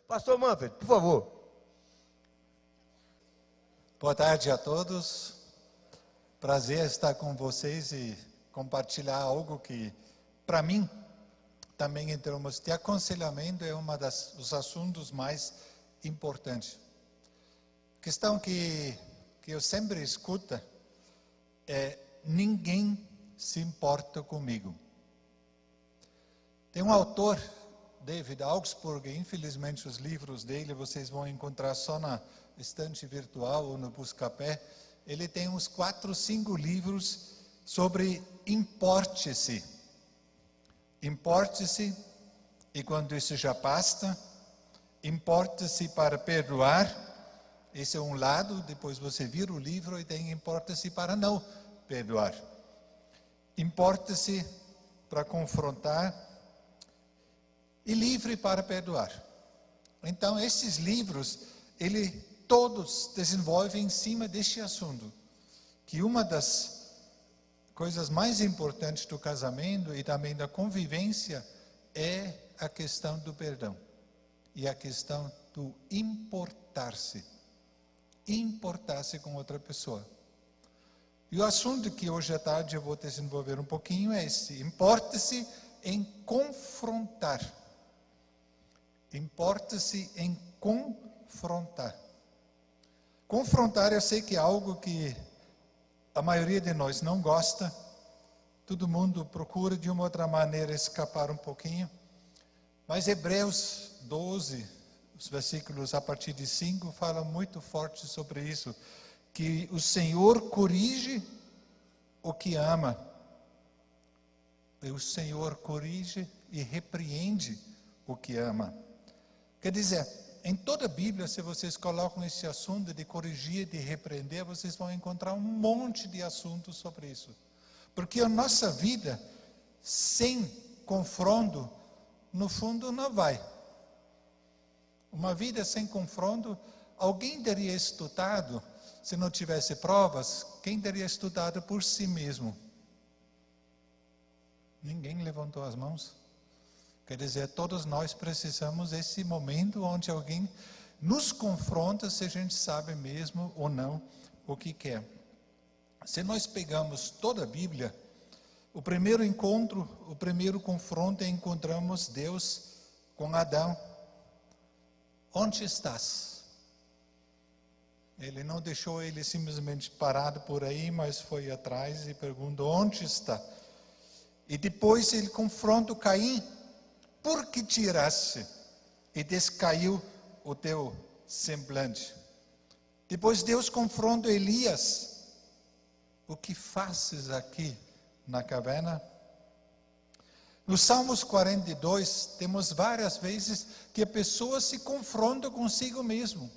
Pastor Manfred, por favor. Boa tarde a todos. Prazer estar com vocês e compartilhar algo que, para mim, também em termos de aconselhamento, é dos assuntos mais importantes. A questão que eu sempre escuto é: ninguém se importa comigo. Tem um autor, David Augsburger, infelizmente os livros dele vocês vão encontrar só na estante virtual ou no Buscapé. Ele tem uns 4, 5 livros sobre importe-se. Importe-se, e quando isso já basta, importa-se para perdoar. Esse é um lado, depois você vira o livro e tem importa-se para não perdoar. Importa-se para confrontar e livre para perdoar. Então, esses livros, todos desenvolvem em cima deste assunto, que uma das coisas mais importantes do casamento e também da convivência é a questão do perdão e a questão do importar-se com outra pessoa. E o assunto que hoje à tarde eu vou desenvolver um pouquinho é esse: importa-se em confrontar. Importa-se em confrontar. Confrontar, eu sei que é algo que a maioria de nós não gosta. Todo mundo procura de uma outra maneira escapar um pouquinho. Mas Hebreus 12, os versículos a partir de 5, falam muito forte sobre isso. Que o Senhor corrige o que ama. E o Senhor corrige e repreende o que ama. Quer dizer, em toda a Bíblia, se vocês colocam esse assunto de corrigir, de repreender, vocês vão encontrar um monte de assuntos sobre isso. Porque a nossa vida, sem confronto, no fundo não vai. Uma vida sem confronto, alguém teria estudado, se não tivesse provas, quem teria estudado por si mesmo? Ninguém levantou as mãos. Quer dizer, todos nós precisamos desse momento onde alguém nos confronta se a gente sabe mesmo ou não o que quer. Se nós pegamos toda a Bíblia, o primeiro encontro, o primeiro confronto, encontramos Deus com Adão. Onde estás? Ele não deixou ele simplesmente parado por aí, mas foi atrás e perguntou: onde está? E depois ele confronta o Caim: por que tiraste e descaiu o teu semblante? Depois Deus confronta Elias: o que fazes aqui na caverna? No Salmos 42, temos várias vezes que a pessoa se confronta consigo mesmo,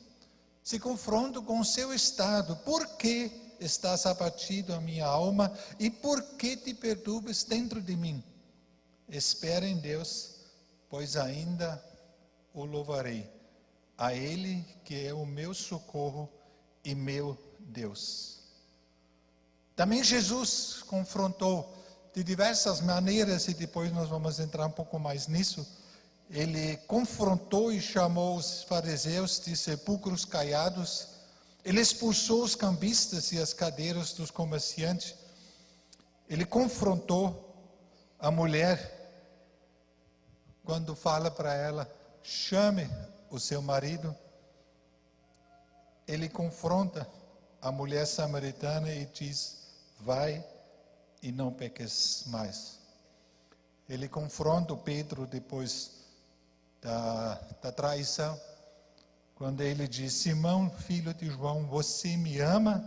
se confronta com o seu estado. Por que estás abatido a minha alma e por que te perturbas dentro de mim? Espera em Deus, pois ainda o louvarei, a Ele que é o meu socorro e meu Deus. Também Jesus confrontou de diversas maneiras, e depois nós vamos entrar um pouco mais nisso. Ele confrontou e chamou os fariseus de sepulcros caiados. Ele expulsou os cambistas e as cadeiras dos comerciantes. Ele confrontou a mulher quando fala para ela: chame o seu marido. Ele confronta a mulher samaritana e diz: vai e não peques mais. Ele confronta o Pedro depois da traição, quando ele diz: Simão, filho de João, você me ama?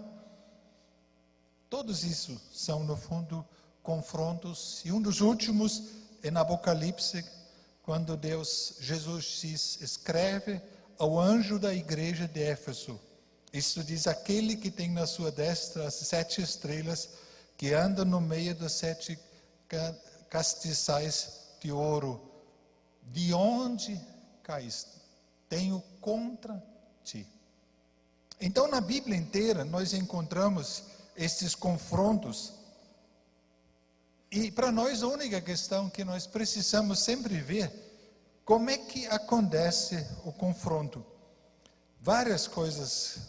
Todos isso são, no fundo, confrontos. E um dos últimos é no Apocalipse, quando Jesus diz: escreve ao anjo da igreja de Éfeso. Isso diz: aquele que tem na sua destra as 7 estrelas, que anda no meio dos 7 castiçais de ouro. De onde caíste? Tenho contra ti. Então, na Bíblia inteira, nós encontramos esses confrontos. E para nós, a única questão que nós precisamos sempre ver Como é que acontece o confronto? Várias coisas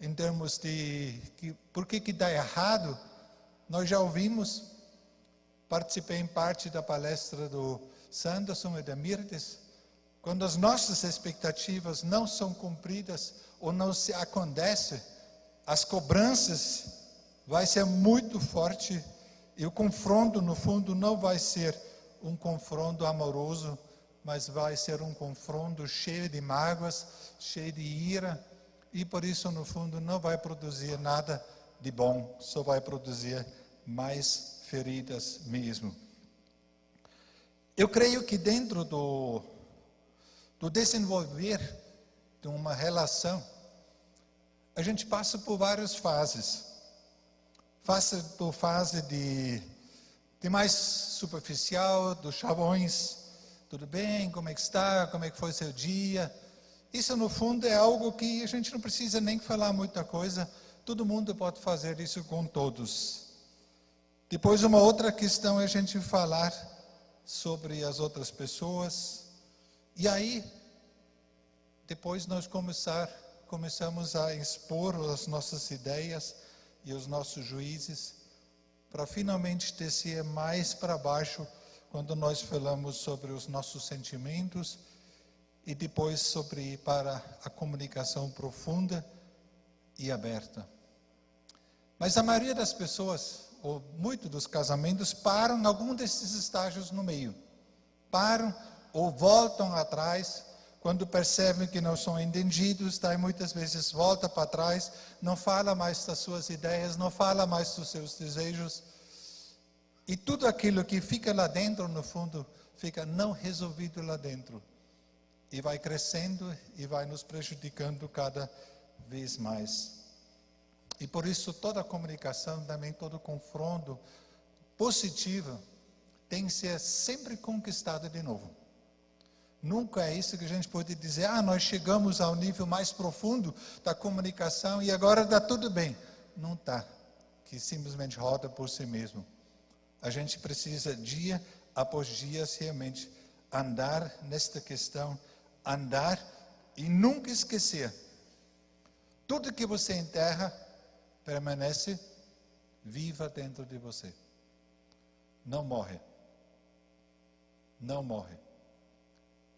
em termos de por que dá errado, nós já ouvimos. Participei em parte da palestra do Sanderson e da Mirtes. Quando as nossas expectativas não são cumpridas ou não se acontecem, as cobranças vai ser muito forte e o confronto, no fundo, não vai ser um confronto amoroso, mas vai ser um confronto cheio de mágoas, cheio de ira, e por isso, no fundo, não vai produzir nada de bom, só vai produzir mais feridas mesmo. Eu creio que dentro do desenvolver de uma relação, a gente passa por várias fases. Passa por fase de mais superficial, dos chavões, tudo bem, como é que está, como é que foi seu dia. Isso no fundo é algo que a gente não precisa nem falar muita coisa, todo mundo pode fazer isso com todos. Depois uma outra questão é a gente falar sobre as outras pessoas, e aí depois nós começamos a expor as nossas ideias e os nossos juízes, para finalmente descer mais para baixo, quando nós falamos sobre os nossos sentimentos, e depois sobre ir para a comunicação profunda e aberta. Mas a maioria das pessoas, ou muito dos casamentos, param em algum desses estágios no meio. Param ou voltam atrás, quando percebem que não são entendidos, daí muitas vezes volta para trás, não fala mais das suas ideias, não fala mais dos seus desejos. E tudo aquilo que fica lá dentro, no fundo, fica não resolvido lá dentro. E vai crescendo e vai nos prejudicando cada vez mais. E por isso toda a comunicação, também todo confronto positivo, tem que ser sempre conquistado de novo. Nunca é isso que a gente pode dizer, nós chegamos ao nível mais profundo da comunicação e agora está tudo bem. Não está, que simplesmente roda por si mesmo. A gente precisa, dia após dia, realmente andar nesta questão, andar e nunca esquecer. Tudo que você enterra, permanece viva dentro de você. Não morre. Não morre.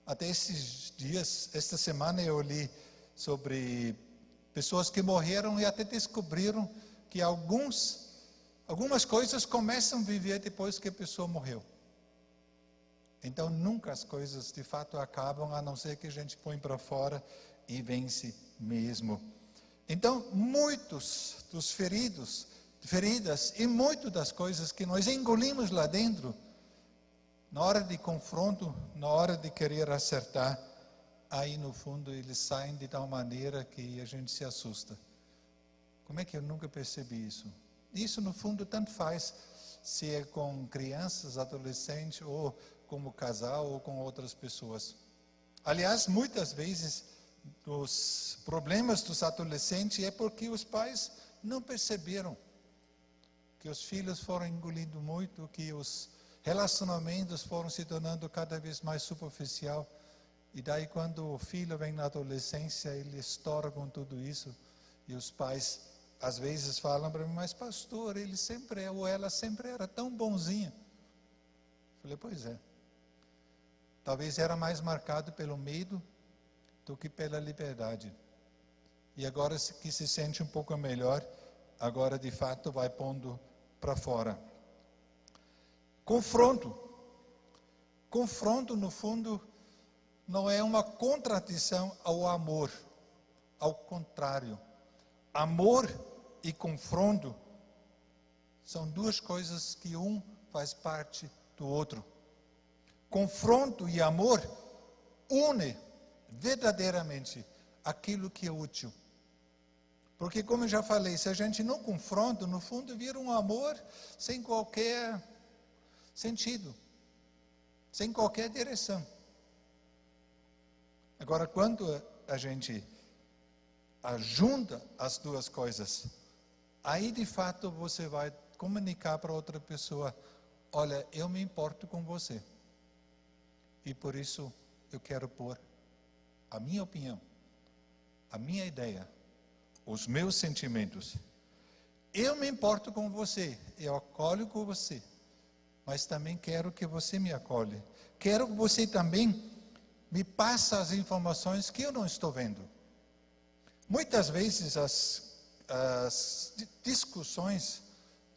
Até esses dias, esta semana eu li sobre pessoas que morreram e até descobriram que algumas coisas começam a viver depois que a pessoa morreu. Então nunca as coisas de fato acabam, a não ser que a gente põe para fora e vence mesmo. Então muitos dos feridas e muitas das coisas que nós engolimos lá dentro, na hora de confronto, na hora de querer acertar, aí no fundo eles saem de tal maneira que a gente se assusta. Como é que eu nunca percebi isso? Isso no fundo tanto faz se é com crianças, adolescentes, ou como casal, ou com outras pessoas. Aliás, muitas vezes os problemas dos adolescentes é porque os pais não perceberam que os filhos foram engolindo muito, que os relacionamentos foram se tornando cada vez mais superficial, e daí quando o filho vem na adolescência, ele estoura com tudo isso, e os pais às vezes falam para mim, mas pastor, ele sempre ou ela sempre era tão bonzinha. Falei, pois é, talvez era mais marcado pelo medo do que pela liberdade, e agora que se sente um pouco melhor, agora de fato vai pondo para fora. Confronto no fundo não é uma contradição ao amor, ao contrário, amor e confronto são duas coisas que um faz parte do outro. Confronto e amor une verdadeiramente aquilo que é útil. Porque, como eu já falei, se a gente não confronta, no fundo vira um amor sem qualquer sentido, sem qualquer direção. Agora, quando a gente ajunta as duas coisas, aí de fato você vai comunicar para outra pessoa, olha, eu me importo com você. E por isso eu quero pôr a minha opinião, a minha ideia, os meus sentimentos. Eu me importo com você, eu acolho com você, mas também quero que você me acolhe. Quero que você também me passe as informações que eu não estou vendo. Muitas vezes as discussões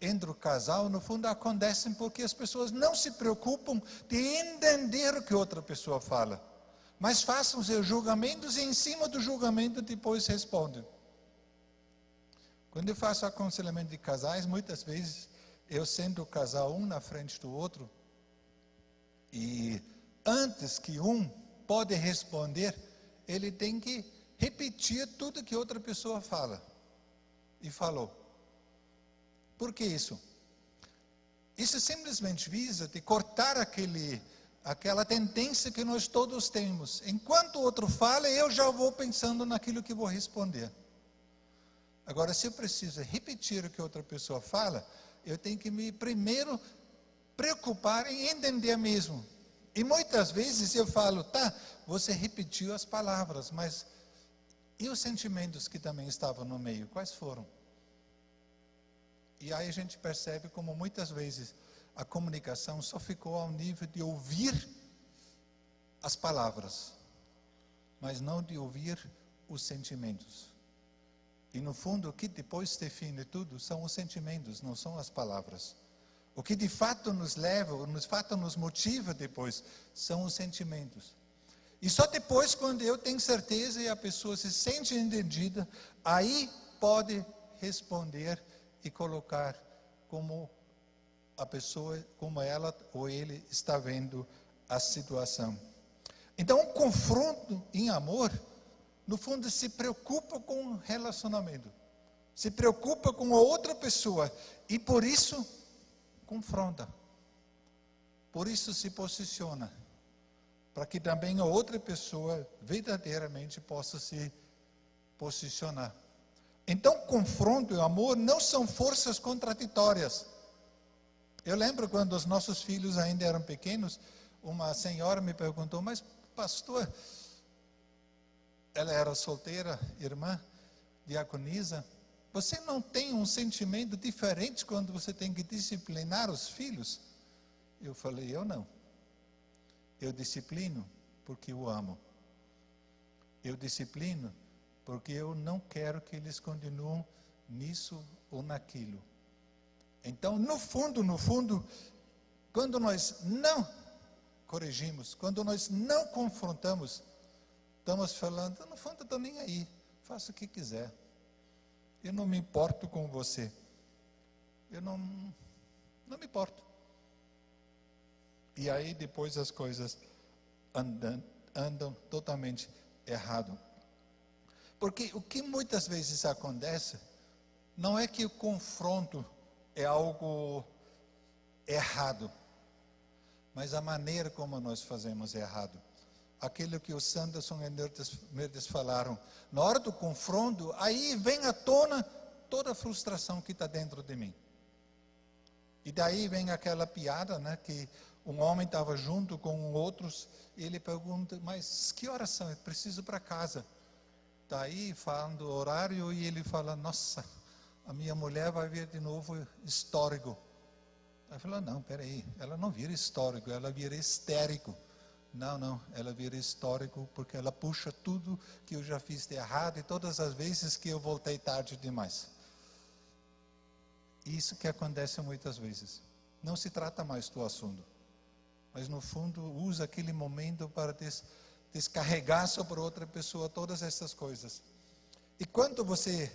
entre o casal, no fundo, acontecem porque as pessoas não se preocupam de entender o que outra pessoa fala, mas façam seus julgamentos e em cima do julgamento depois respondem. Quando eu faço aconselhamento de casais, muitas vezes eu sento o casal um na frente do outro e antes que um pode responder, ele tem que repetir tudo que outra pessoa fala e falou. Por que isso? Isso simplesmente visa de cortar aquela tendência que nós todos temos. Enquanto o outro fala, eu já vou pensando naquilo que vou responder. Agora, se eu preciso repetir o que outra pessoa fala, eu tenho que me primeiro preocupar em entender mesmo. E muitas vezes eu falo, tá, você repetiu as palavras, mas e os sentimentos que também estavam no meio, quais foram? E aí a gente percebe como muitas vezes a comunicação só ficou ao nível de ouvir as palavras, mas não de ouvir os sentimentos. E no fundo, o que depois define tudo são os sentimentos, não são as palavras. O que de fato nos leva, de fato nos motiva depois, são os sentimentos. E só depois, quando eu tenho certeza e a pessoa se sente entendida, aí pode responder e colocar como a pessoa, como ela ou ele está vendo a situação. Então, o confronto em amor, no fundo, se preocupa com o relacionamento, se preocupa com a outra pessoa e por isso confronta, por isso se posiciona, para que também a outra pessoa verdadeiramente possa se posicionar. Então, confronto e amor não são forças contraditórias. Eu lembro quando os nossos filhos ainda eram pequenos, uma senhora me perguntou, mas pastor, ela era solteira, irmã, diaconisa, você não tem um sentimento diferente quando você tem que disciplinar os filhos? Eu falei, eu não. Eu disciplino porque eu amo. Eu disciplino porque eu não quero que eles continuem nisso ou naquilo. Então, no fundo, quando nós não corrigimos, quando nós não confrontamos, estamos falando, no fundo, eu estou nem aí, faça o que quiser. Eu não me importo com você. Eu não me importo. E aí depois as coisas andam totalmente errado. Porque o que muitas vezes acontece, não é que o confronto é algo errado, mas a maneira como nós fazemos é errado. Aquilo que o Sanderson e Merdes falaram, na hora do confronto, aí vem à tona toda a frustração que está dentro de mim. E daí vem aquela piada, né, que um homem estava junto com outros, e ele pergunta, mas que horas são? Eu preciso ir para casa. Está aí falando o horário, e ele fala, nossa, a minha mulher vai vir de novo histérico. Aí fala, não, peraí, ela não vira histérico, ela vira histérico. Não, ela vira histérico porque ela puxa tudo que eu já fiz de errado e todas as vezes que eu voltei tarde demais. Isso que acontece muitas vezes. Não se trata mais do assunto, mas no fundo usa aquele momento para descarregar sobre outra pessoa todas essas coisas. E quando você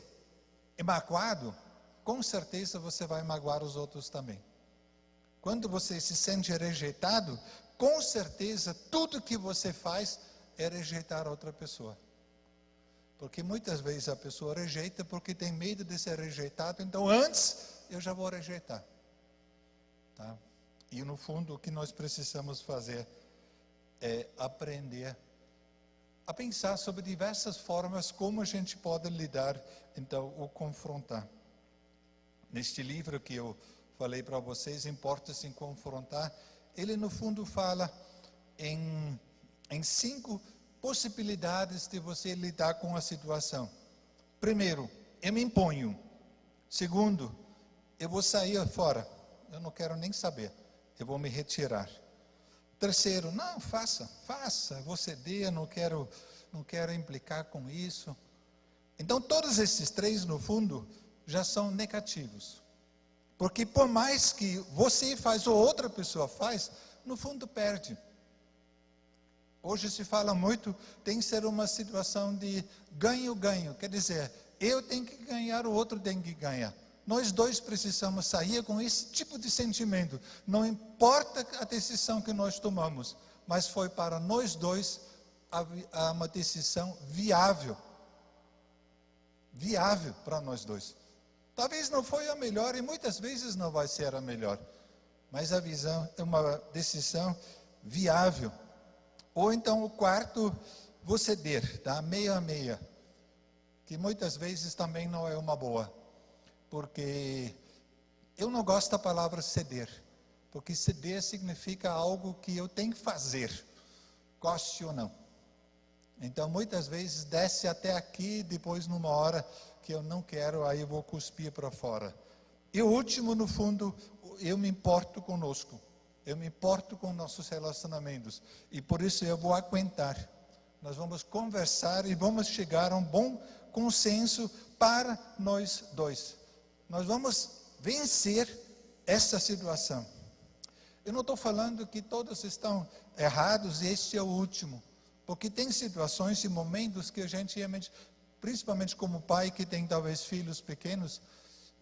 é magoado, com certeza você vai magoar os outros também. Quando você se sente rejeitado, com certeza tudo que você faz é rejeitar outra pessoa. Porque muitas vezes a pessoa rejeita porque tem medo de ser rejeitado, então antes eu já vou rejeitar. Tá? E no fundo o que nós precisamos fazer é aprender a pensar sobre diversas formas como a gente pode lidar, então, ou confrontar. Neste livro que eu falei para vocês, Importa-se em Confrontar, ele no fundo fala em 5 possibilidades de você lidar com a situação. Primeiro, eu me imponho. Segundo, eu vou sair fora. Eu não quero nem saber. Eu vou me retirar. Terceiro, não, faça, vou ceder, não quero implicar com isso. Então, todos esses 3, no fundo, já são negativos. Porque por mais que você faz ou outra pessoa faz, no fundo perde. Hoje se fala muito, tem que ser uma situação de ganho-ganho. Quer dizer, eu tenho que ganhar, o outro tem que ganhar. Nós dois precisamos sair com esse tipo de sentimento. Não importa a decisão que nós tomamos, mas foi para nós dois uma decisão viável. Viável para nós dois. Talvez não foi a melhor e muitas vezes não vai ser a melhor. Mas a visão é uma decisão viável. Ou então o quarto, vou ceder, tá? Meio a meia. Que muitas vezes também não é uma boa. Porque eu não gosto da palavra ceder. Porque ceder significa algo que eu tenho que fazer. Goste ou não. Então muitas vezes desce até aqui, depois numa hora que eu não quero, aí eu vou cuspir para fora. E o último, no fundo, eu me importo conosco. Eu me importo com nossos relacionamentos. E por isso eu vou aguentar. Nós vamos conversar e vamos chegar a um bom consenso para nós dois. Nós vamos vencer essa situação. Eu não estou falando que todos estão errados e este é o último. Porque tem situações e momentos que a gente realmente, principalmente como pai que tem talvez filhos pequenos,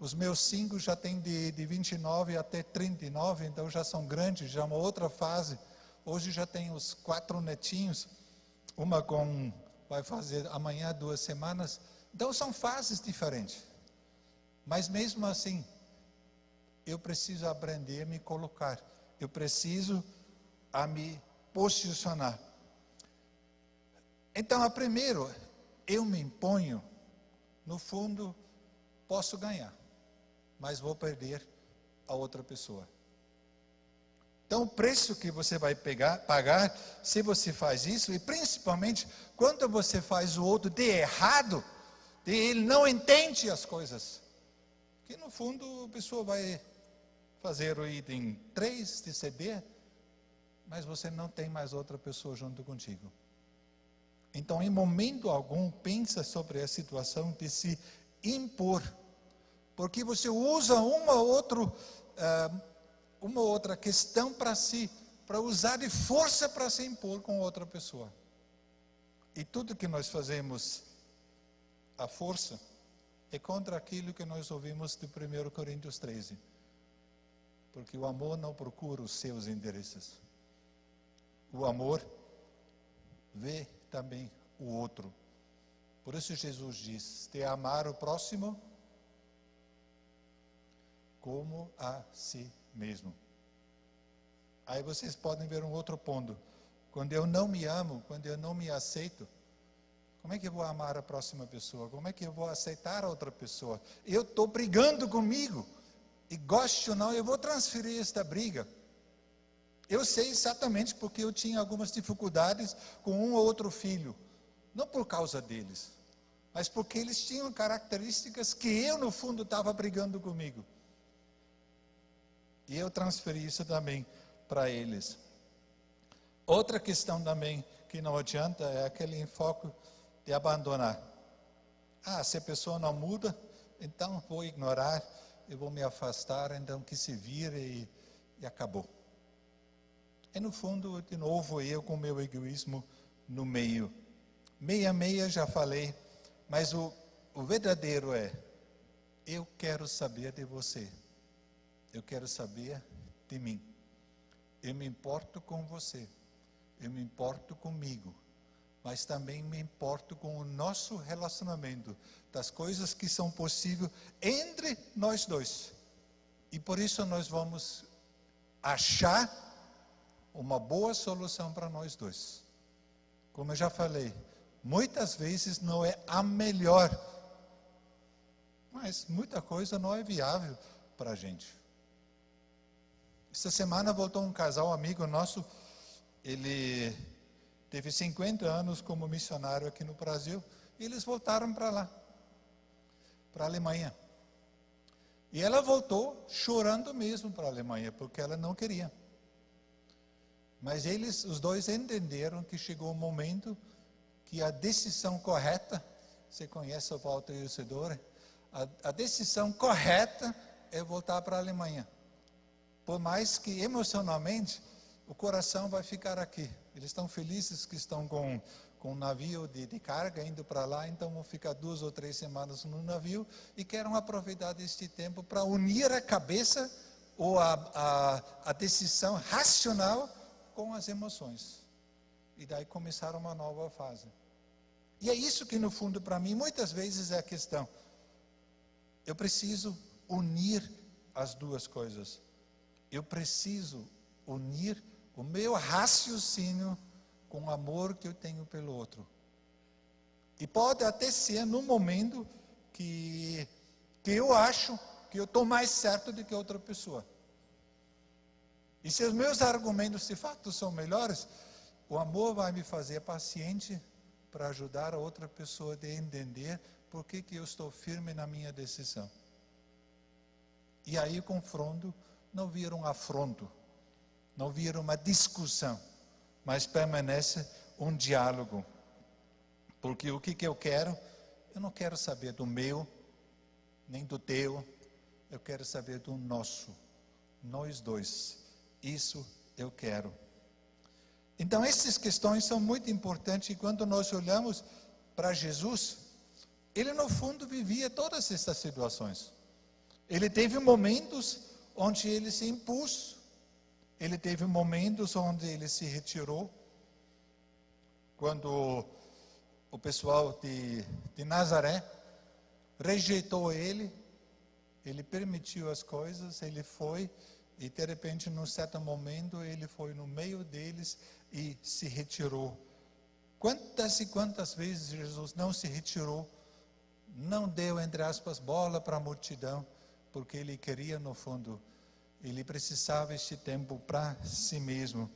os meus 5 já têm de 29 até 39, então já são grandes, já é uma outra fase. Hoje já tem os 4 netinhos, vai fazer amanhã 2 semanas. Então são fases diferentes. Mas mesmo assim, eu preciso aprender a me colocar. Eu preciso a me posicionar. Então, primeiro, eu me imponho, no fundo, posso ganhar, mas vou perder a outra pessoa. Então, o preço que você vai pagar, se você faz isso, e principalmente, quando você faz o outro de errado, ele não entende as coisas. Que no fundo, a pessoa vai fazer o item 3 de ceder, mas você não tem mais outra pessoa junto contigo. Então, em momento algum, pensa sobre a situação de se impor. Porque você usa uma outra questão para usar de força para se impor com outra pessoa. E tudo que nós fazemos à força é contra aquilo que nós ouvimos de 1 Coríntios 13. Porque o amor não procura os seus interesses. O amor vê também o outro. Por isso Jesus diz, de amar o próximo como a si mesmo. Aí vocês podem ver um outro ponto. Quando eu não me amo, quando eu não me aceito, como é que eu vou amar a próxima pessoa? Como é que eu vou aceitar a outra pessoa? Eu estou brigando comigo. E goste ou não, eu vou transferir esta briga. Eu sei exatamente porque eu tinha algumas dificuldades com um ou outro filho. Não por causa deles, mas porque eles tinham características que eu, no fundo, estava brigando comigo. E eu transferi isso também para eles. Outra questão também que não adianta é aquele enfoque de abandonar. Se a pessoa não muda, então vou ignorar, eu vou me afastar, então que se vire e acabou. E no fundo, de novo, eu com o meu egoísmo no meio. Meia, já falei, mas o verdadeiro é, eu quero saber de você. Eu quero saber de mim. Eu me importo com você. Eu me importo comigo. Mas também me importo com o nosso relacionamento. Das coisas que são possíveis entre nós dois. E por isso nós vamos achar uma boa solução para nós dois. Como eu já falei, muitas vezes não é a melhor. Mas muita coisa não é viável para a gente. Esta semana voltou um casal amigo nosso, ele teve 50 anos como missionário aqui no Brasil, e eles voltaram para lá, para a Alemanha. E ela voltou chorando mesmo para a Alemanha, porque ela não queria. Mas os dois entenderam que chegou o momento que a decisão correta, você conhece o Walter Isidore, a decisão correta é voltar para a Alemanha. Por mais que emocionalmente o coração vai ficar aqui. Eles estão felizes que estão com um navio de carga indo para lá, então vão ficar 2 ou 3 semanas no navio e querem aproveitar este tempo para unir a cabeça ou a decisão racional com as emoções. E daí começaram uma nova fase. E é isso que no fundo para mim muitas vezes é a questão. Eu preciso unir as duas coisas. Eu preciso unir o meu raciocínio com o amor que eu tenho pelo outro. E pode até ser num momento que eu acho que eu estou mais certo do que outra pessoa. E se os meus argumentos de fato são melhores, o amor vai me fazer paciente para ajudar a outra pessoa a entender por que eu estou firme na minha decisão. E aí o confronto não vira um afronto, não vira uma discussão, mas permanece um diálogo. Porque o que eu quero? Eu não quero saber do meu, nem do teu, eu quero saber do nosso, nós dois. Isso eu quero. Então essas questões são muito importantes e quando nós olhamos para Jesus, ele no fundo vivia todas essas situações. Ele teve momentos onde ele se impôs, ele teve momentos onde ele se retirou. Quando o pessoal de Nazaré rejeitou ele permitiu as coisas, ele foi, e de repente, num certo momento, ele foi no meio deles e se retirou. Quantas e quantas vezes Jesus não se retirou, não deu, entre aspas, bola para a multidão, porque ele queria, no fundo, ele precisava este tempo para si mesmo.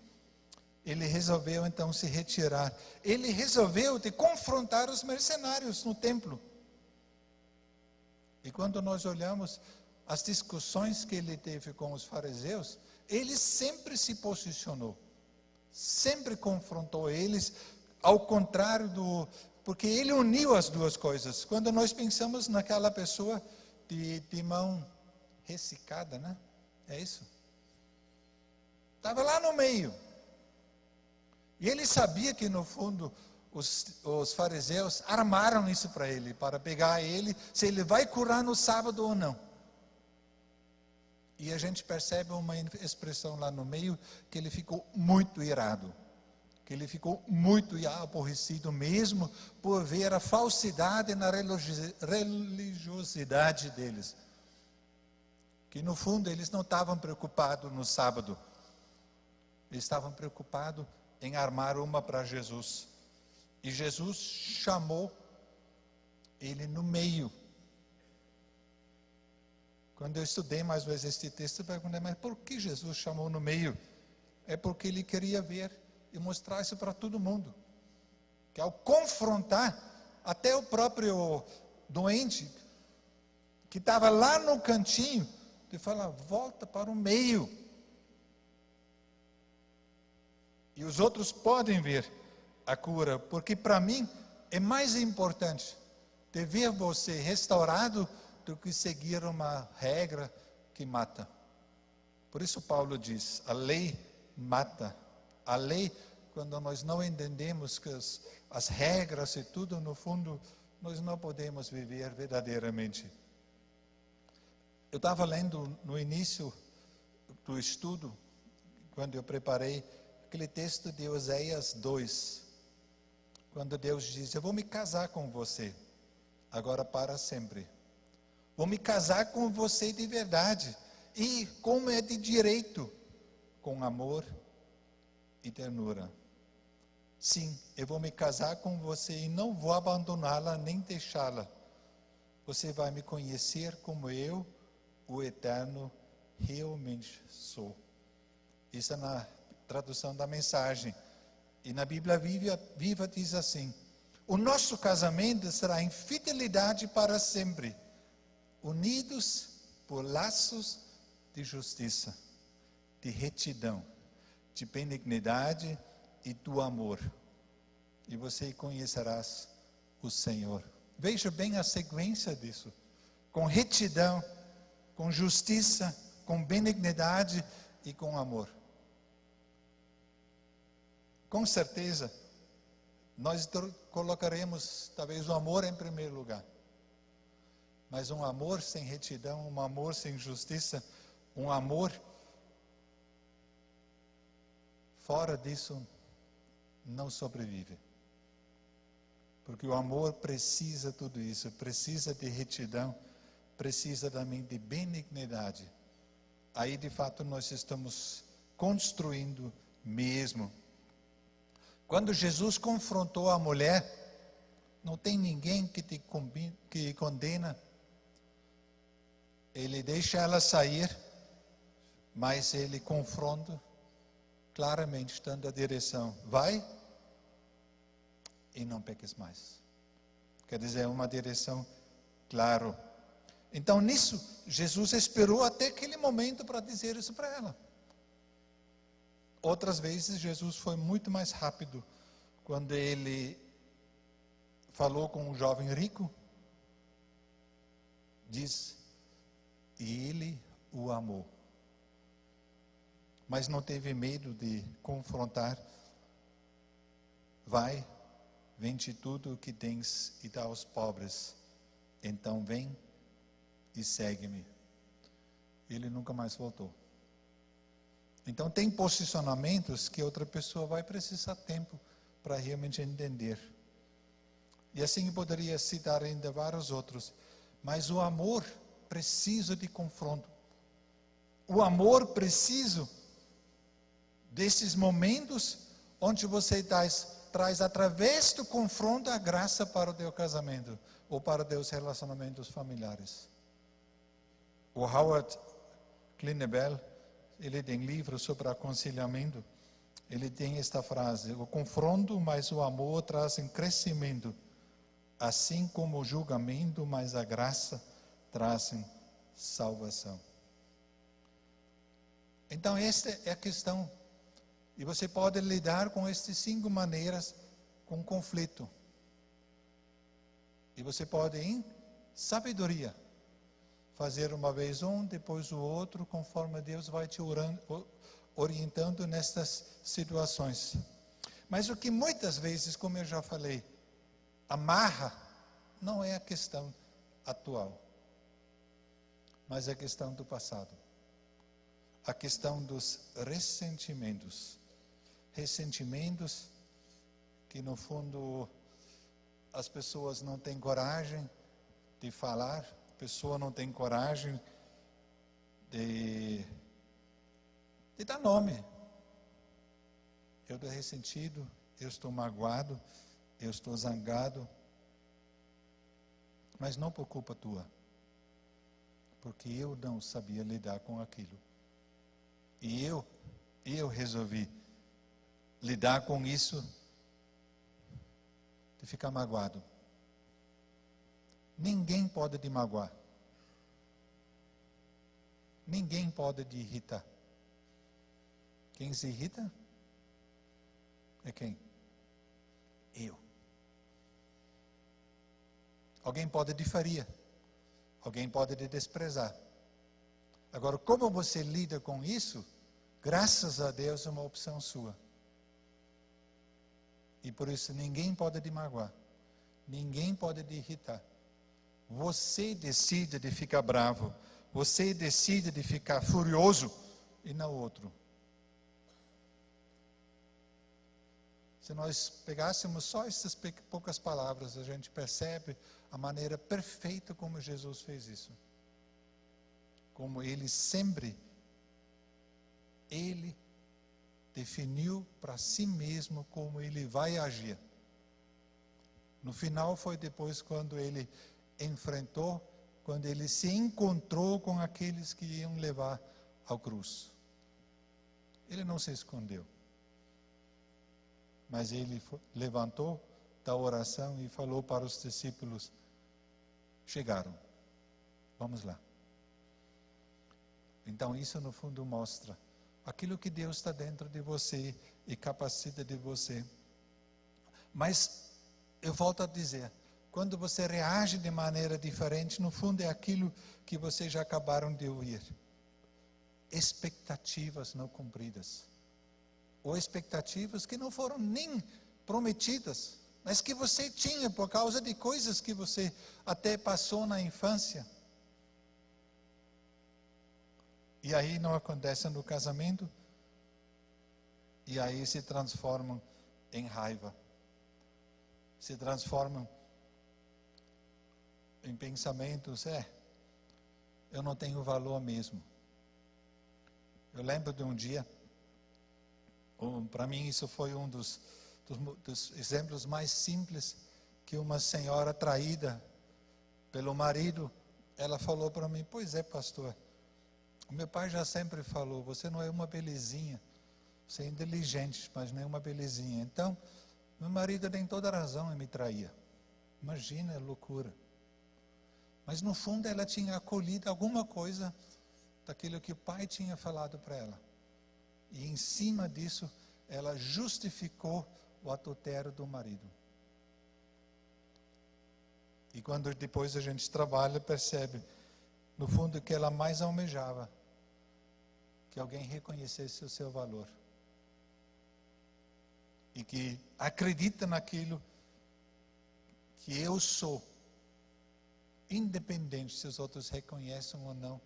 Ele resolveu então se retirar. Ele resolveu de confrontar os mercenários no templo. E quando nós olhamos as discussões que ele teve com os fariseus, ele sempre se posicionou, sempre confrontou eles, ao contrário porque ele uniu as duas coisas. Quando nós pensamos naquela pessoa de mão ressecada, né? É isso? Estava lá no meio. E ele sabia que no fundo os fariseus armaram isso para ele, para pegar ele, se ele vai curar no sábado ou não. E a gente percebe uma expressão lá no meio, que ele ficou muito irado, que ele ficou muito aborrecido mesmo, por ver a falsidade na religiosidade deles. Que no fundo eles não estavam preocupados no sábado, eles estavam preocupados em armar uma para Jesus. E Jesus chamou ele no meio. Quando eu estudei mais vezes este texto, eu perguntei, mas por que Jesus chamou no meio? É porque ele queria ver e mostrar isso para todo mundo. Que ao confrontar, até o próprio doente, que estava lá no cantinho, ele fala, volta para o meio. E os outros podem ver a cura, porque para mim é mais importante de ver você restaurado do que seguir uma regra que mata. Por isso Paulo diz, a lei mata. A lei, quando nós não entendemos que as regras e tudo, no fundo, nós não podemos viver verdadeiramente. Eu estava lendo no início do estudo, quando eu preparei, aquele texto de Oséias 2, quando Deus diz, eu vou me casar com você, agora para sempre. Vou me casar com você de verdade, e como é de direito, com amor e ternura. Sim, eu vou me casar com você e não vou abandoná-la nem deixá-la. Você vai me conhecer como eu, o Eterno, realmente sou. Isso é na tradução da Mensagem. E na Bíblia Viva diz assim: o nosso casamento será em fidelidade para sempre, unidos por laços de justiça, de retidão, de benignidade e do amor. E você conhecerás o Senhor. Veja bem a sequência disso. Com retidão, com justiça, com benignidade e com amor. Com certeza, nós colocaremos talvez o amor em primeiro lugar. Mas um amor sem retidão, um amor sem justiça, um amor fora disso não sobrevive. Porque o amor precisa de tudo isso, precisa de retidão, precisa também de benignidade. Aí de fato nós estamos construindo mesmo. Quando Jesus confrontou a mulher, não tem ninguém que condena. Ele deixa ela sair, mas ele confronta claramente, dando a direção: vai e não peques mais. Quer dizer, é uma direção clara. Então nisso, Jesus esperou até aquele momento para dizer isso para ela. Outras vezes Jesus foi muito mais rápido. Quando ele falou com um jovem rico, diz: e ele o amou. Mas não teve medo de confrontar. Vai, vende tudo o que tens e dá aos pobres. Então vem e segue-me. Ele nunca mais voltou. Então tem posicionamentos que outra pessoa vai precisar tempo para realmente entender. E assim eu poderia citar ainda vários outros. Mas o amor precisa de confronto. O amor precisa desses momentos onde você traz através do confronto a graça para o teu casamento ou para os teus relacionamentos familiares. O Howard Klinebel, ele tem livro sobre aconselhamento, ele tem esta frase: o confronto mais o amor trazem crescimento, assim como o julgamento mais a graça trazem salvação. Então esta é a questão. E você pode lidar com estas 5 maneiras com conflito. E você pode, em sabedoria, fazer uma vez um, depois o outro, conforme Deus vai te orientando nestas situações. Mas o que muitas vezes, como eu já falei, amarra, não é a questão atual, mas é a questão do passado. A questão dos ressentimentos. Ressentimentos que, no fundo, as pessoas não têm coragem de falar, a pessoa não tem coragem de dar nome. Eu estou ressentido, eu estou magoado, eu estou zangado, mas não por culpa tua, porque eu não sabia lidar com aquilo. E eu resolvi lidar com isso, de ficar magoado. Ninguém pode te magoar. Ninguém pode te irritar. Quem se irrita é quem? Eu. Alguém pode te ferir. Alguém pode te desprezar. Agora, como você lida com isso, graças a Deus é uma opção sua. E por isso ninguém pode te magoar. Ninguém pode te irritar. Você decide de ficar bravo. Você decide de ficar furioso e não outro. Se nós pegássemos só essas poucas palavras, a gente percebe a maneira perfeita como Jesus fez isso. Como ele sempre, ele definiu para si mesmo como ele vai agir. No final foi depois quando ele enfrentou, quando ele se encontrou com aqueles que iam levar ao cruz. Ele não se escondeu. Mas ele levantou da oração e falou para os discípulos: chegaram, vamos lá. Então isso no fundo mostra aquilo que Deus está dentro de você e capacita de você. Mas eu volto a dizer, quando você reage de maneira diferente, no fundo é aquilo que vocês já acabaram de ouvir. Expectativas não cumpridas. Ou expectativas que não foram nem prometidas, mas que você tinha por causa de coisas que você até passou na infância. E aí não acontece no casamento, e aí se transformam em raiva. Se transformam em pensamentos, eu não tenho valor mesmo. Eu lembro de um dia, para mim isso foi um dos exemplos mais simples, que uma senhora traída pelo marido, ela falou para mim: pois é, pastor, o meu pai já sempre falou, você não é uma belezinha, você é inteligente, mas não é uma belezinha. Então, meu marido tem toda a razão em me trair. Imagina, é loucura. Mas no fundo ela tinha acolhido alguma coisa daquilo que o pai tinha falado para ela. E em cima disso, ela justificou o adultério do marido. E quando depois a gente trabalha, percebe, no fundo, que ela mais almejava que alguém reconhecesse o seu valor. E que acredita naquilo que eu sou. Independente se os outros reconhecem ou não,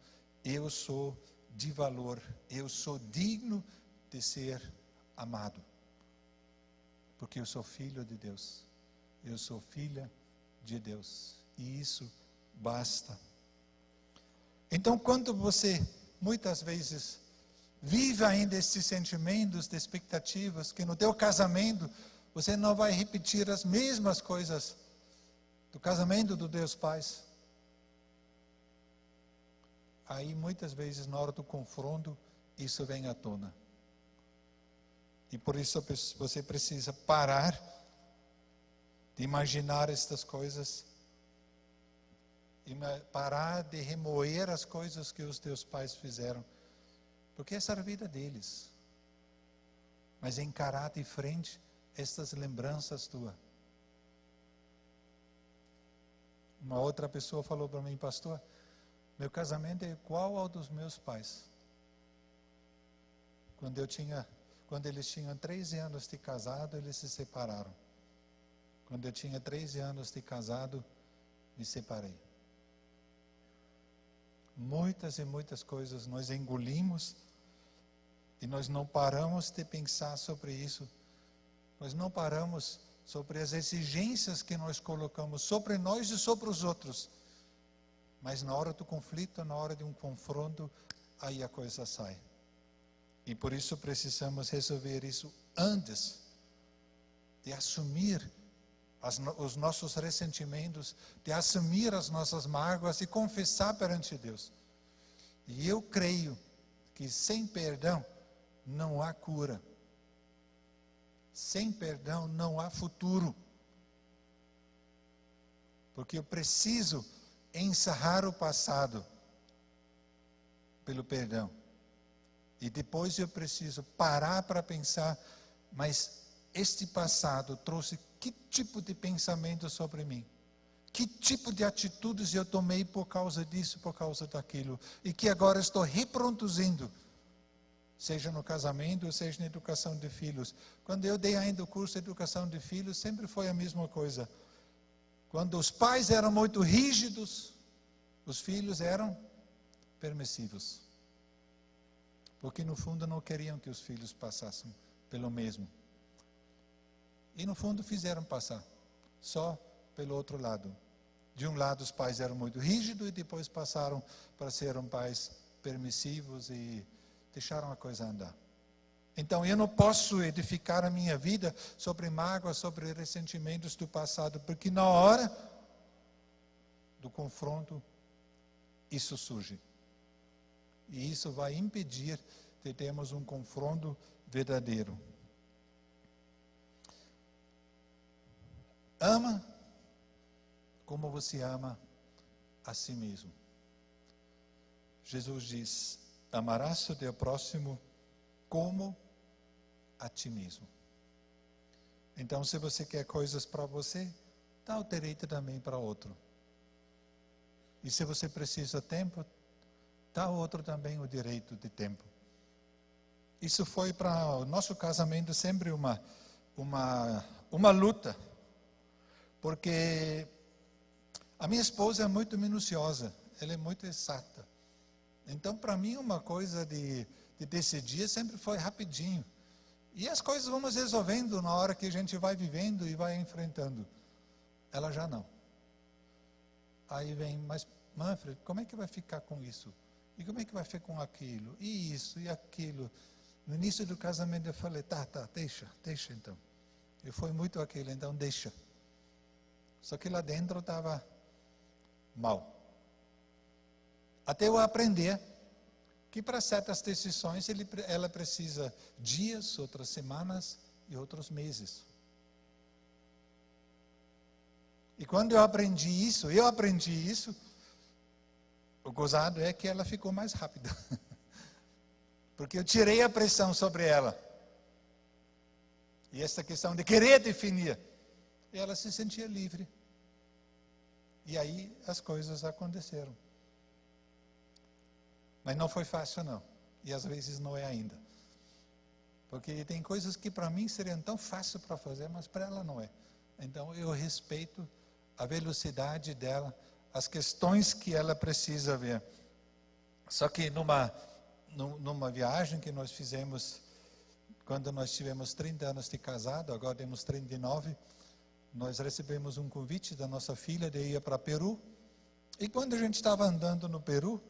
eu sou de valor, eu sou digno de ser amado. Porque eu sou filho de Deus, eu sou filha de Deus, e isso basta. Então, quando você, muitas vezes, vive ainda esses sentimentos de expectativas, que no teu casamento, você não vai repetir as mesmas coisas do casamento dos teus pais. Aí muitas vezes na hora do confronto isso vem à tona. E por isso você precisa parar de imaginar estas coisas, e parar de remoer as coisas que os teus pais fizeram, porque essa era a vida deles. Mas encarar de frente estas lembranças tuas. Uma outra pessoa falou para mim: pastor, meu casamento é igual ao dos meus pais. Quando eles tinham 13 anos de casado, eles se separaram. Quando eu tinha 13 anos de casado, me separei. Muitas e muitas coisas nós engolimos e nós não paramos de pensar sobre isso. Nós não paramos sobre as exigências que nós colocamos sobre nós e sobre os outros. Mas na hora do conflito, na hora de um confronto, aí a coisa sai. E por isso precisamos resolver isso antes de assumir os nossos ressentimentos, de assumir as nossas mágoas e confessar perante Deus. E eu creio que sem perdão não há cura. Sem perdão não há futuro. Porque eu preciso encerrar o passado pelo perdão. E depois eu preciso parar para pensar, mas este passado trouxe que tipo de pensamento sobre mim? Que tipo de atitudes eu tomei por causa disso, por causa daquilo? E que agora estou reproduzindo, seja no casamento, seja na educação de filhos. Quando eu dei ainda o curso de educação de filhos, sempre foi a mesma coisa. Quando os pais eram muito rígidos, os filhos eram permissivos. Porque no fundo não queriam que os filhos passassem pelo mesmo. E no fundo fizeram passar, só pelo outro lado. De um lado os pais eram muito rígidos e depois passaram para serem pais permissivos e deixaram a coisa andar. Então eu não posso edificar a minha vida sobre mágoas, sobre ressentimentos do passado, porque na hora do confronto isso surge. E isso vai impedir de termos um confronto verdadeiro. ama como você ama a si mesmo. Jesus diz: amarás o teu próximo como a ti mesmo. Então, se você quer coisas para você, dá o direito também para outro. E se você precisa de tempo, dá ao outro também o direito de tempo. Isso foi para o nosso casamento sempre uma luta, porque a minha esposa é muito minuciosa, ela é muito exata. Então, para mim, uma coisa de decidir sempre foi rapidinho. E as coisas vamos resolvendo na hora que a gente vai vivendo e vai enfrentando. Ela já não. Aí vem, mas Manfred, como é que vai ficar com isso? E como é que vai ficar com aquilo? E isso, e aquilo. No início do casamento eu falei, tá, deixa então. E foi muito aquilo, então deixa. Só que lá dentro estava mal. Até eu aprender que para certas decisões ela precisa dias, outras semanas e outros meses. E quando eu aprendi isso, o gozado é que ela ficou mais rápida. Porque eu tirei a pressão sobre ela. E essa questão de querer definir, ela se sentia livre. E aí as coisas aconteceram. Mas não foi fácil, não. E às vezes não é ainda. Porque tem coisas que para mim seriam tão fáceis para fazer, mas para ela não é. Então eu respeito a velocidade dela, as questões que ela precisa ver. Só que numa viagem que nós fizemos, quando nós tivemos 30 anos de casado, agora temos 39, nós recebemos um convite da nossa filha de ir para Peru. E quando a gente estava andando no Peru,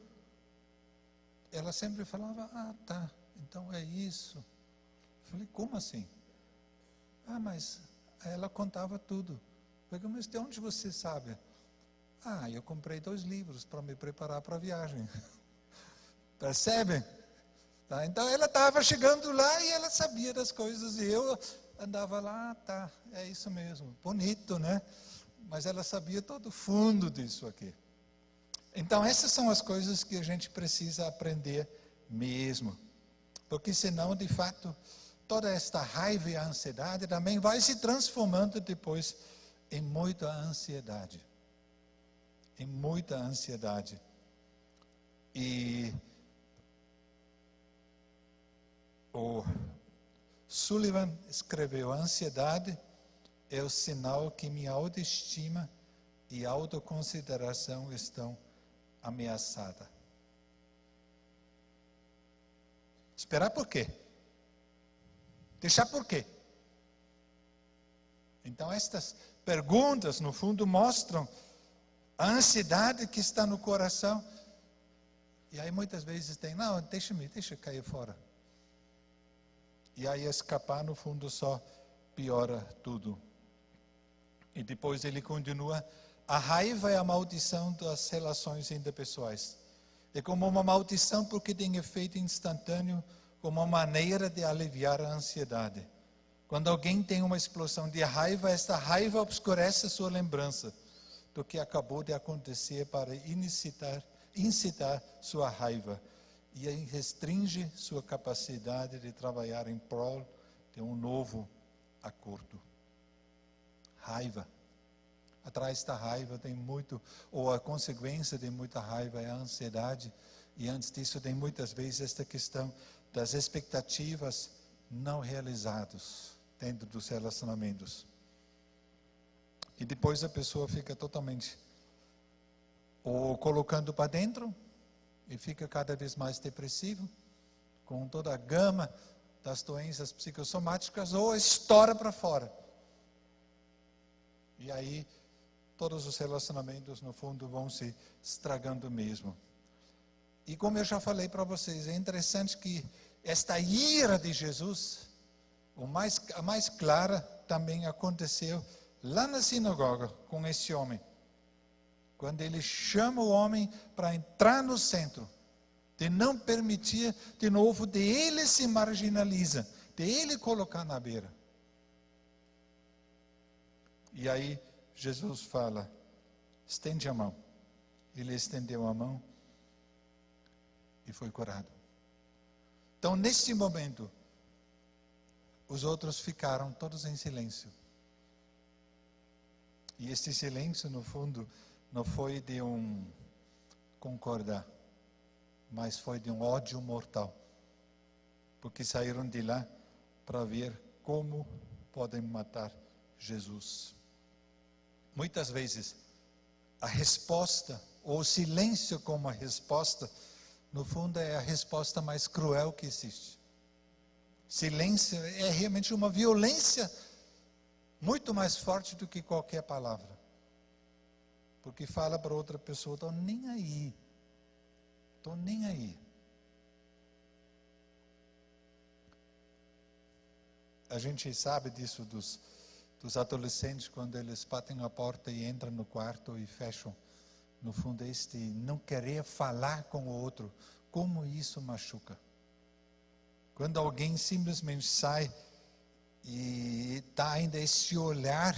ela sempre falava, tá, então é isso. Eu falei, como assim? Mas ela contava tudo. Eu falei, mas de onde você sabe? Eu comprei 2 livros para me preparar para a viagem. Percebem? Tá? Então ela estava chegando lá e ela sabia das coisas. E eu andava lá, é isso mesmo. Bonito, né? Mas ela sabia todo o fundo disso aqui. Então essas são as coisas que a gente precisa aprender mesmo. Porque senão, de fato, toda esta raiva e a ansiedade também vai se transformando depois em muita ansiedade. Em muita ansiedade. E o Sullivan escreveu: a ansiedade é o sinal que minha autoestima e autoconsideração estão ameaçadas. Esperar por quê? Deixar por quê? Então estas perguntas, no fundo, mostram a ansiedade que está no coração. E aí muitas vezes tem, não, deixa cair fora. E aí escapar, no fundo, só piora tudo. E depois ele continua, a raiva é a maldição das relações interpessoais. É como uma maldição porque tem efeito instantâneo, como uma maneira de aliviar a ansiedade. Quando alguém tem uma explosão de raiva, esta raiva obscurece a sua lembrança do que acabou de acontecer para incitar sua raiva e restringe sua capacidade de trabalhar em prol de um novo acordo. Raiva. Atrás da raiva tem muito, ou a consequência de muita raiva é a ansiedade, e antes disso tem muitas vezes esta questão das expectativas não realizadas dentro dos relacionamentos. E depois a pessoa fica totalmente ou colocando para dentro e fica cada vez mais depressivo, com toda a gama das doenças psicossomáticas, ou estoura para fora. E aí todos os relacionamentos, no fundo, vão se estragando mesmo. E como eu já falei para vocês, é interessante que esta ira de Jesus, a mais clara, também aconteceu lá na sinagoga com esse homem. Quando ele chama o homem para entrar no centro, de não permitir, de novo, de ele se marginaliza, de ele colocar na beira. E aí Jesus fala, estende a mão. Ele estendeu a mão e foi curado. Então, nesse momento, os outros ficaram todos em silêncio. E este silêncio, no fundo, não foi de um concordar, mas foi de um ódio mortal. Porque saíram de lá para ver como podem matar Jesus. Muitas vezes, a resposta, ou o silêncio como a resposta, no fundo é a resposta mais cruel que existe. Silêncio é realmente uma violência muito mais forte do que qualquer palavra. Porque fala para outra pessoa, estou nem aí. Estou nem aí. A gente sabe disso dos adolescentes, quando eles batem a porta e entram no quarto e fecham. No fundo, este não querer falar com o outro, como isso machuca. Quando alguém simplesmente sai e dá ainda esse olhar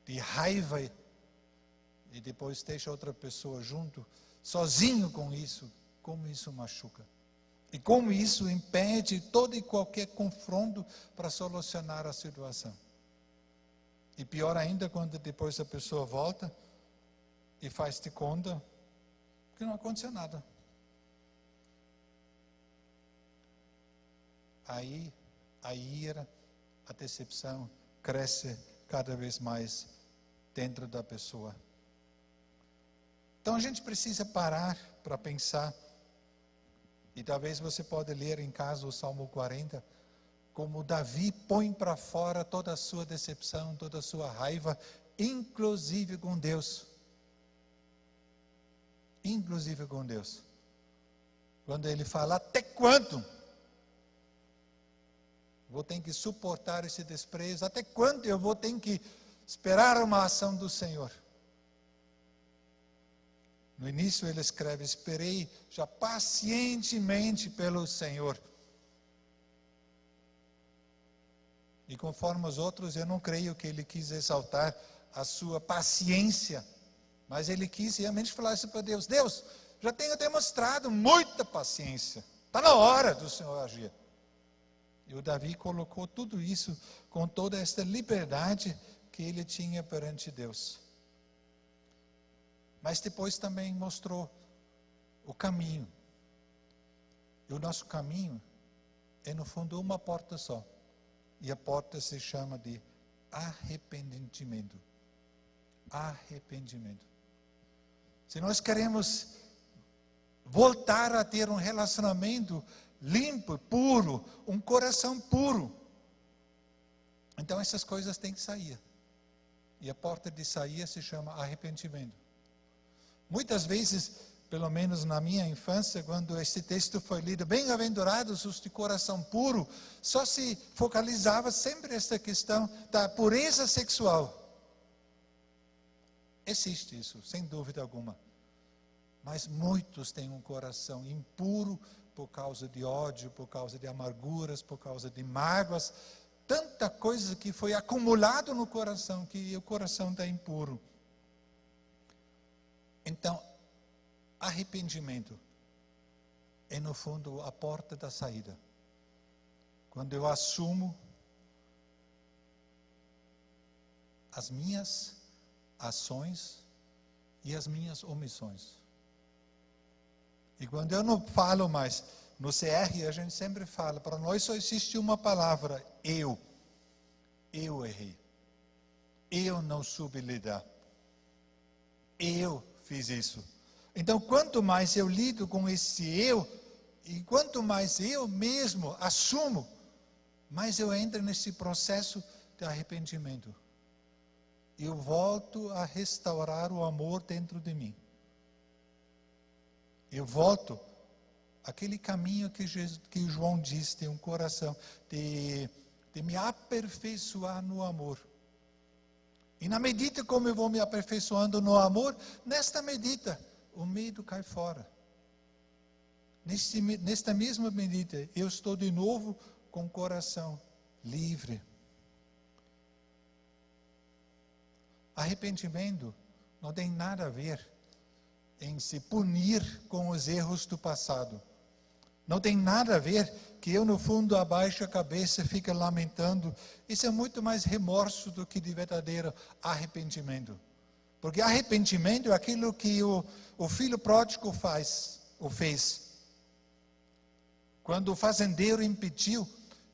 de raiva e depois deixa outra pessoa junto, sozinho com isso, como isso machuca. E como isso impede todo e qualquer confronto para solucionar a situação. E pior ainda quando depois a pessoa volta e faz de conta que não aconteceu nada. Aí a ira, a decepção cresce cada vez mais dentro da pessoa. Então a gente precisa parar para pensar, e talvez você pode ler em casa o Salmo 40, como Davi põe para fora toda a sua decepção, toda a sua raiva, inclusive com Deus. Inclusive com Deus. Quando ele fala, até quando vou ter que suportar esse desprezo? Até quando eu vou ter que esperar uma ação do Senhor? No início ele escreve, esperei já pacientemente pelo Senhor. E conforme os outros, eu não creio que ele quis exaltar a sua paciência, mas ele quis realmente falar isso para Deus. Deus, já tenho demonstrado muita paciência, está na hora do Senhor agir. E o Davi colocou tudo isso com toda esta liberdade que ele tinha perante Deus. Mas depois também mostrou o caminho. E o nosso caminho é no fundo uma porta só. E a porta se chama de arrependimento. Arrependimento. Se nós queremos voltar a ter um relacionamento limpo, puro, um coração puro, então essas coisas têm que sair. E a porta de saída se chama arrependimento. Muitas vezes, pelo menos na minha infância, quando esse texto foi lido, bem-aventurados os de coração puro, só se focalizava sempre essa questão da pureza sexual. Existe isso, sem dúvida alguma. Mas muitos têm um coração impuro por causa de ódio, por causa de amarguras, por causa de mágoas. Tanta coisa que foi acumulado no coração, que o coração está impuro. Então, arrependimento é no fundo a porta da saída. Quando eu assumo as minhas ações e as minhas omissões. E quando eu não falo mais, no CR a gente sempre fala, para nós só existe uma palavra, eu. Eu errei. Eu não soube lidar. Eu fiz isso. Então, quanto mais eu lido com esse eu, e quanto mais eu mesmo assumo, mais eu entro nesse processo de arrependimento. Eu volto a restaurar o amor dentro de mim. Eu volto aquele caminho que João diz, de um coração, de me aperfeiçoar no amor. E na medida como eu vou me aperfeiçoando no amor, nesta medida, o medo cai fora. Nesta mesma medida, eu estou de novo com o coração livre. Arrependimento não tem nada a ver em se punir com os erros do passado. Não tem nada a ver que eu, no fundo, abaixo a cabeça, fique lamentando. Isso é muito mais remorso do que de verdadeiro arrependimento. Porque arrependimento é aquilo que o filho pródigo fez. Quando o fazendeiro impediu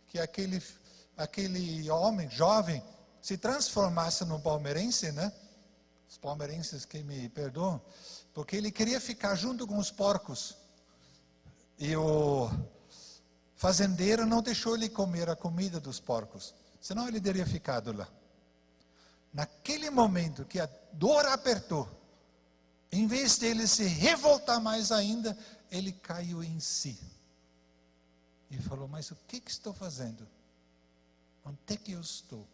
que aquele homem, jovem, se transformasse num palmeirense, né? Os palmeirenses que me perdoam, porque ele queria ficar junto com os porcos. E o fazendeiro não deixou ele comer a comida dos porcos, senão ele teria ficado lá. Naquele momento que a dor apertou, em vez dele se revoltar mais ainda, ele caiu em si. E falou, mas o que estou fazendo? Onde é que eu estou?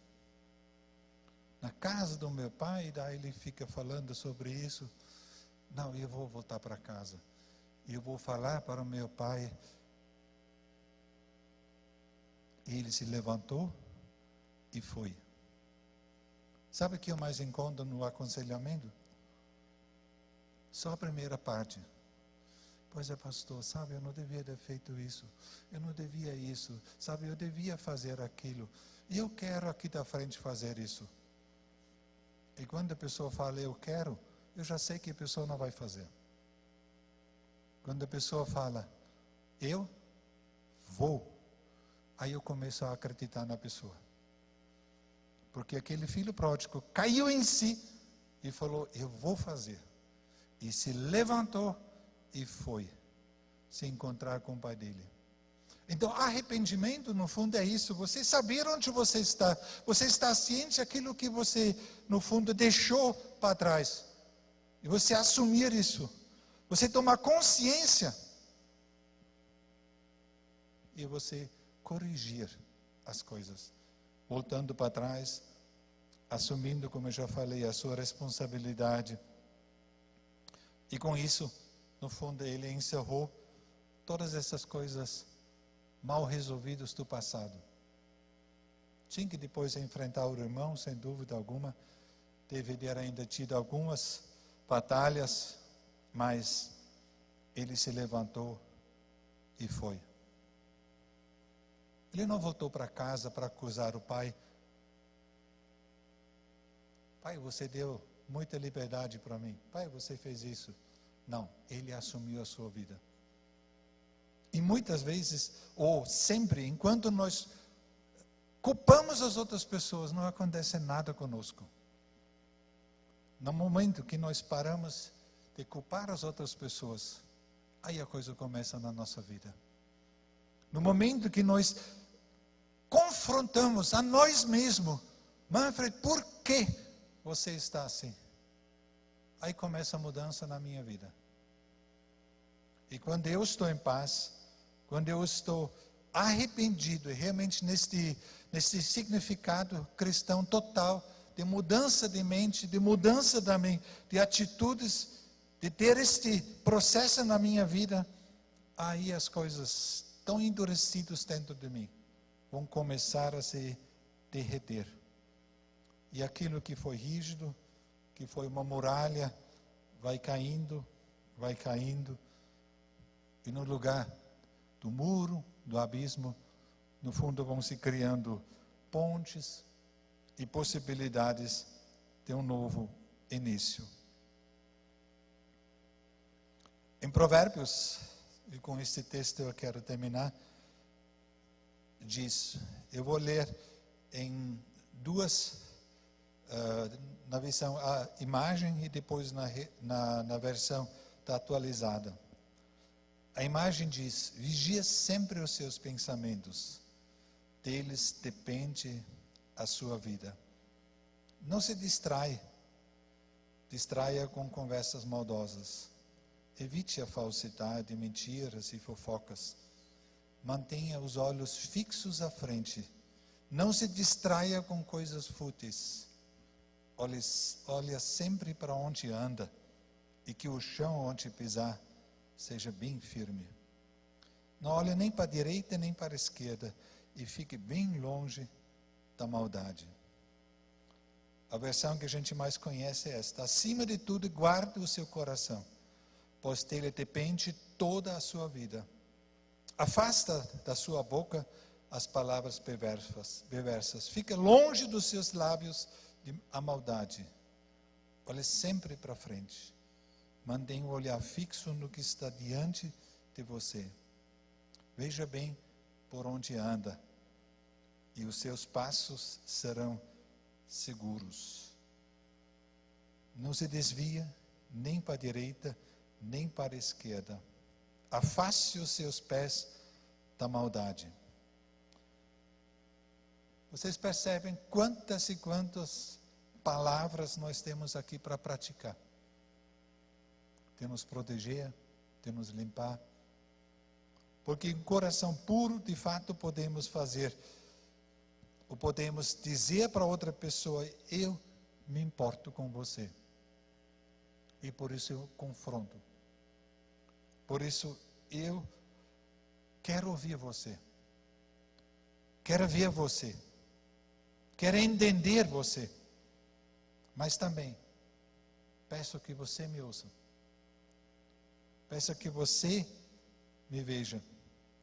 Na casa do meu pai, daí ele fica falando sobre isso. Não, eu vou voltar para casa. E eu vou falar para o meu pai. E ele se levantou e foi. Sabe o que eu mais encontro no aconselhamento? Só a primeira parte. Pois é, pastor, sabe, eu não devia ter feito isso. Eu não devia isso. Sabe, eu devia fazer aquilo. E eu quero aqui da frente fazer isso. E quando a pessoa fala, eu quero, eu já sei que a pessoa não vai fazer. Quando a pessoa fala, eu vou, aí eu começo a acreditar na pessoa. Porque aquele filho pródigo caiu em si e falou, eu vou fazer. E se levantou e foi se encontrar com o pai dele. Então, arrependimento, no fundo, é isso. Você saber onde você está. Você está ciente daquilo que você, no fundo, deixou para trás. E você assumir isso. Você tomar consciência. E você corrigir as coisas. Voltando para trás, assumindo, como eu já falei, a sua responsabilidade. E com isso, no fundo, ele encerrou todas essas coisas mal resolvidas do passado. Tinha que depois enfrentar o irmão, sem dúvida alguma. Deveria ainda tido algumas batalhas, mas ele se levantou e foi. Ele não voltou para casa para acusar o pai. Pai, você deu muita liberdade para mim. Pai, você fez isso. Não, ele assumiu a sua vida. E muitas vezes, ou sempre, enquanto nós culpamos as outras pessoas, não acontece nada conosco. No momento que nós paramos de culpar as outras pessoas, aí a coisa começa na nossa vida. No momento que nós confrontamos a nós mesmos, Manfred, por que você está assim? Aí começa a mudança na minha vida. E quando eu estou em paz, quando eu estou arrependido, e realmente neste significado cristão total, de mudança de mente, de mudança de atitudes, de ter este processo na minha vida, aí as coisas tão endurecidas dentro de mim vão começar a se derreter. E aquilo que foi rígido, que foi uma muralha, vai caindo, e no lugar do muro, do abismo, no fundo vão se criando pontes e possibilidades de um novo início. Em Provérbios, e com este texto eu quero terminar, diz, eu vou ler em duas, na versão a imagem e depois na versão da atualizada. A imagem diz, vigia sempre os seus pensamentos, deles depende a sua vida. Não se distraia com conversas maldosas. Evite a falsidade, mentiras e fofocas. Mantenha os olhos fixos à frente. Não se distraia com coisas fúteis. Olha sempre para onde anda e que o chão onde pisar seja bem firme. Não olhe nem para a direita nem para a esquerda e fique bem longe da maldade. A versão que a gente mais conhece é esta: acima de tudo, guarde o seu coração, pois dele depende toda a sua vida. Afasta da sua boca as palavras perversas. Fica longe dos seus lábios a maldade. Olhe sempre para frente. Mantenha o olhar fixo no que está diante de você. Veja bem por onde anda, e os seus passos serão seguros. Não se desvia nem para a direita, nem para a esquerda. Afaste os seus pés da maldade. Vocês percebem quantas e quantas palavras nós temos aqui para praticar? Temos proteger, temos limpar. Porque em coração puro, de fato, podemos fazer, ou podemos dizer para outra pessoa: eu me importo com você. E por isso eu confronto. Por isso eu quero ouvir você. Quero ver você. Quero entender você. Mas também peço que você me ouça. Peço que você me veja.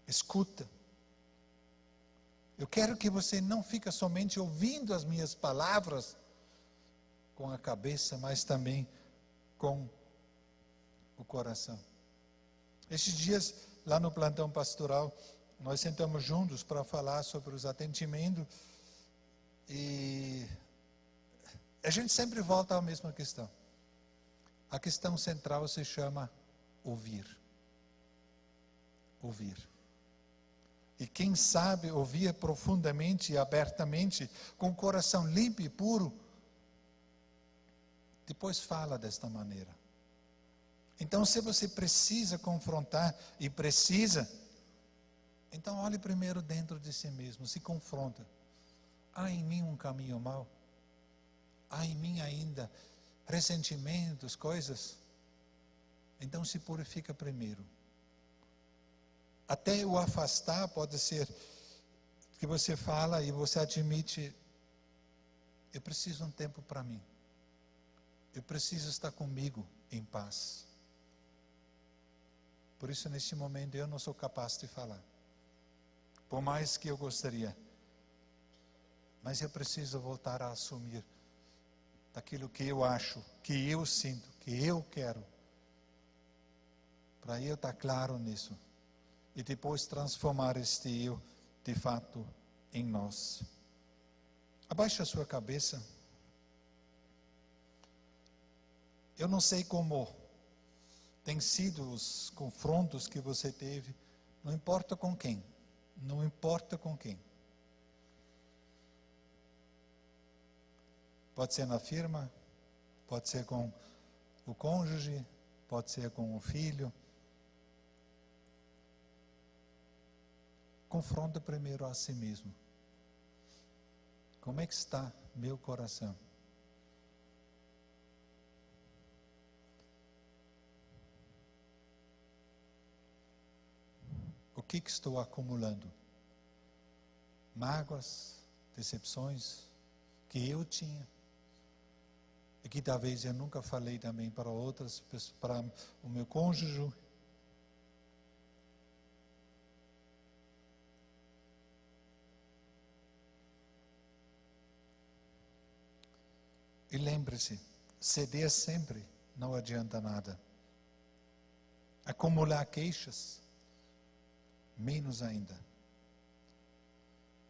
Escuta. Eu quero que você não fique somente ouvindo as minhas palavras com a cabeça, mas também com o coração. Estes dias, lá no plantão pastoral, nós sentamos juntos para falar sobre os atendimentos e a gente sempre volta à mesma questão. A questão central se chama ouvir. Ouvir. E quem sabe ouvir profundamente e abertamente, com o coração limpo e puro, depois fala desta maneira. Então, se você precisa confrontar e precisa, então olhe primeiro dentro de si mesmo, se confronta. Há em mim um caminho mau? Há em mim ainda ressentimentos, coisas? Então se purifica primeiro. Até o afastar pode ser que você fala e você admite: eu preciso de um tempo para mim. Eu preciso estar comigo em paz. Por isso, neste momento, eu não sou capaz de falar. Por mais que eu gostaria. Mas eu preciso voltar a assumir daquilo que eu acho, que eu sinto, que eu quero. Para eu estar claro nisso. E depois transformar este eu, de fato, em nós. Abaixe a sua cabeça. Eu não sei como tem sido os confrontos que você teve, não importa com quem, não importa com quem. Pode ser na firma, pode ser com o cônjuge, pode ser com o filho. Confronta primeiro a si mesmo. Como é que está meu coração? O que estou acumulando? Mágoas, decepções que eu tinha e que talvez eu nunca falei também para outras pessoas, para o meu cônjuge. E lembre-se, ceder sempre não adianta nada. Acumular queixas, menos ainda.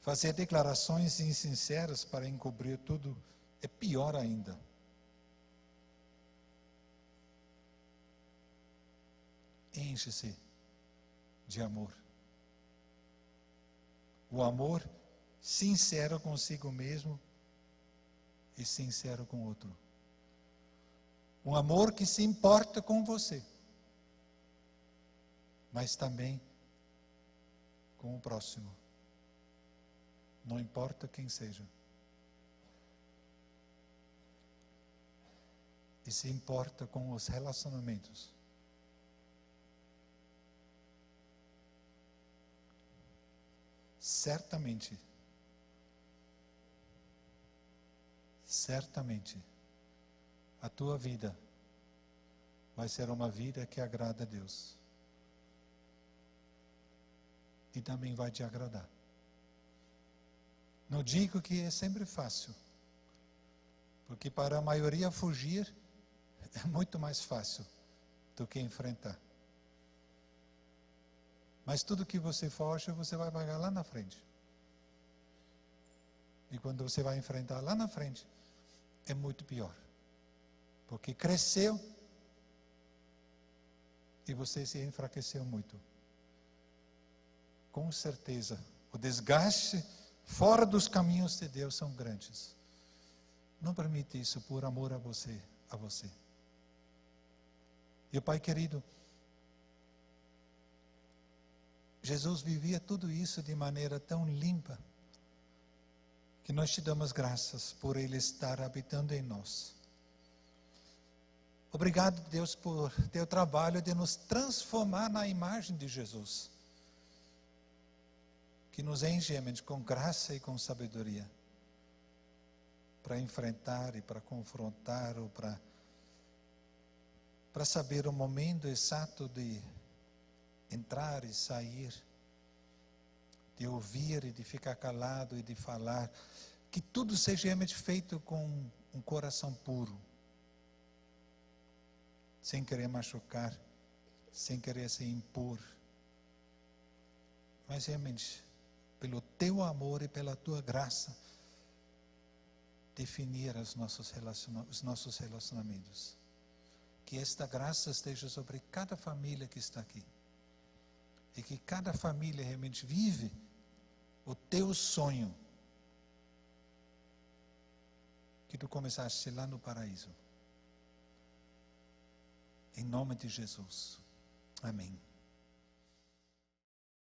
Fazer declarações insinceras para encobrir tudo é pior ainda. Enche-se de amor. O amor sincero consigo mesmo e sincero com o outro. Um amor que se importa com você, mas também com o próximo. Não importa quem seja. E se importa com os relacionamentos. certamente a tua vida vai ser uma vida que agrada a Deus. E também vai te agradar. Não digo que é sempre fácil, porque para a maioria fugir é muito mais fácil do que enfrentar. Mas tudo que você foge, você vai pagar lá na frente. E quando você vai enfrentar lá na frente, é muito pior. Porque cresceu e você se enfraqueceu muito. Com certeza, o desgaste fora dos caminhos de Deus são grandes. Não permite isso por amor a você. E Pai querido, Jesus vivia tudo isso de maneira tão limpa, que nós te damos graças por Ele estar habitando em nós. Obrigado, Deus, por teu trabalho de nos transformar na imagem de Jesus, que nos enche realmente com graça e com sabedoria, para enfrentar e para confrontar, ou para saber o momento exato de entrar e sair, de ouvir e de ficar calado e de falar, que tudo seja realmente feito com um coração puro, sem querer machucar, sem querer se impor, mas realmente pelo teu amor e pela tua graça definir os nossos relacionamentos. Que esta graça esteja sobre cada família que está aqui, e que cada família realmente vive o teu sonho que tu começaste lá no paraíso. Em nome de Jesus. Amém.